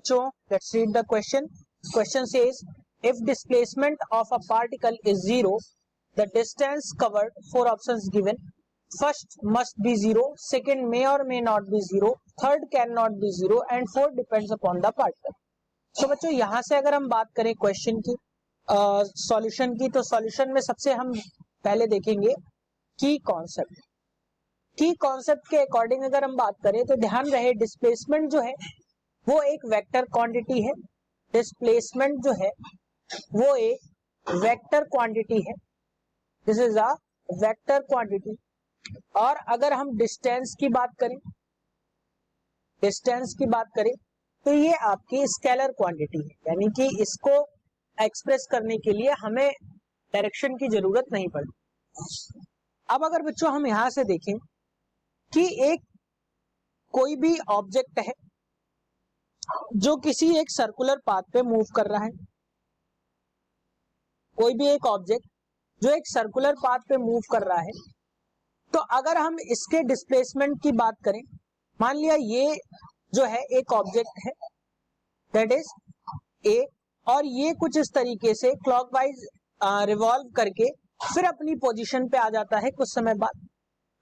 बच्चों, let's read the question. Question says if displacement of a particle is zero, the distance covered, four options given. First must be zero, second may or may not be zero, third cannot be zero, and fourth depends upon the particle. तो बच्चों यहां से अगर हम बात करें question की solution की, तो सॉल्यूशन में सबसे हम पहले देखेंगे की कॉन्सेप्ट. की कॉन्सेप्ट के अकॉर्डिंग अगर हम बात करें तो ध्यान रहे डिस्प्लेसमेंट जो है वो एक वेक्टर क्वांटिटी है. डिस्प्लेसमेंट जो है वो एक वेक्टर क्वांटिटी है. This is a vector quantity. और अगर हम डिस्टेंस की बात करें, डिस्टेंस की बात करें तो ये आपकी स्केलर क्वांटिटी है, यानी कि इसको एक्सप्रेस करने के लिए हमें डायरेक्शन की जरूरत नहीं पड़ती. अब अगर बच्चों हम यहां से देखें कि एक कोई भी ऑब्जेक्ट है जो किसी एक सर्कुलर पाथ पे मूव कर रहा है, कोई भी एक ऑब्जेक्ट जो एक सर्कुलर पाथ पे मूव कर रहा है, तो अगर हम इसके डिस्प्लेसमेंट की बात करें, मान लिया ये जो है एक ऑब्जेक्ट है दैट इज ए, और ये कुछ इस तरीके से क्लॉकवाइज रिवॉल्व करके फिर अपनी पोजीशन पे आ जाता है कुछ समय बाद.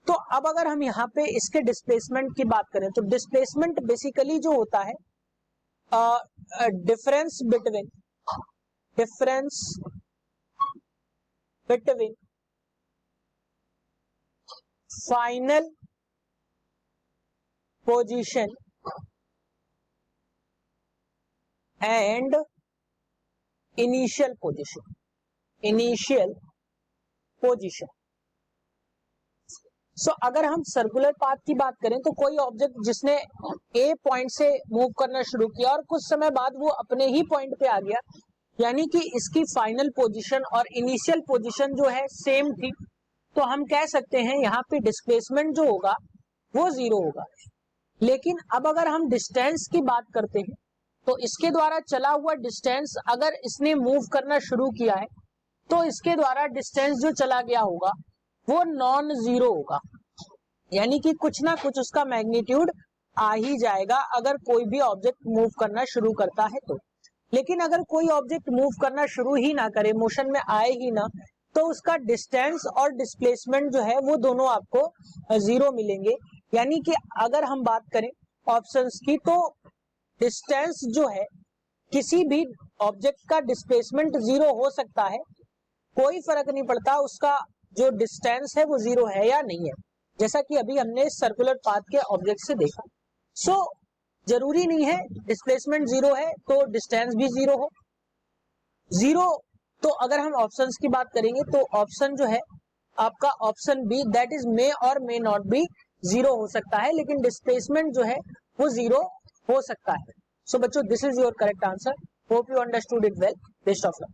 तो अब अगर हम यहाँ पे इसके डिस्प्लेसमेंट की बात करें तो डिस्प्लेसमेंट बेसिकली जो होता है difference between final position and initial position. So अगर हम सर्कुलर पाथ की बात करें तो कोई ऑब्जेक्ट जिसने ए पॉइंट से मूव करना शुरू किया और कुछ समय बाद वो अपने ही पॉइंट पे आ गया, यानी कि इसकी फाइनल पोजीशन और इनिशियल पोजीशन जो है सेम थी, तो हम कह सकते हैं यहाँ पे डिस्प्लेसमेंट जो होगा वो जीरो होगा. लेकिन अब अगर हम डिस्टेंस की बात करते हैं तो इसके द्वारा चला हुआ डिस्टेंस अगर इसने मूव करना शुरू किया है तो इसके द्वारा डिस्टेंस जो चला गया होगा वो नॉन जीरो होगा, यानी कि कुछ ना कुछ उसका मैग्नीट्यूड आ ही जाएगा अगर कोई भी ऑब्जेक्ट मूव करना शुरू करता है तो. लेकिन अगर कोई ऑब्जेक्ट मूव करना शुरू ही ना करे, मोशन में आए ही ना, तो उसका डिस्टेंस और डिस्प्लेसमेंट जो है वो दोनों आपको जीरो मिलेंगे. यानी कि अगर हम बात करें ऑप्शंस की तो डिस्टेंस जो है किसी भी ऑब्जेक्ट का डिस्प्लेसमेंट जीरो हो सकता है, कोई फर्क नहीं पड़ता उसका जो डिस्टेंस है वो जीरो है या नहीं है, जैसा कि अभी हमने सर्कुलर पाथ के ऑब्जेक्ट से देखा. सो जरूरी नहीं है डिस्प्लेसमेंट जीरो है तो डिस्टेंस भी जीरो हो. जीरो तो अगर हम ऑप्शंस की बात करेंगे तो ऑप्शन जो है आपका ऑप्शन बी दैट इज मे और मे नॉट बी जीरो हो सकता है, लेकिन डिस्प्लेसमेंट जो है वो जीरो हो सकता है. सो बच्चों this is your correct answer. Hope you understood it well. Best of luck.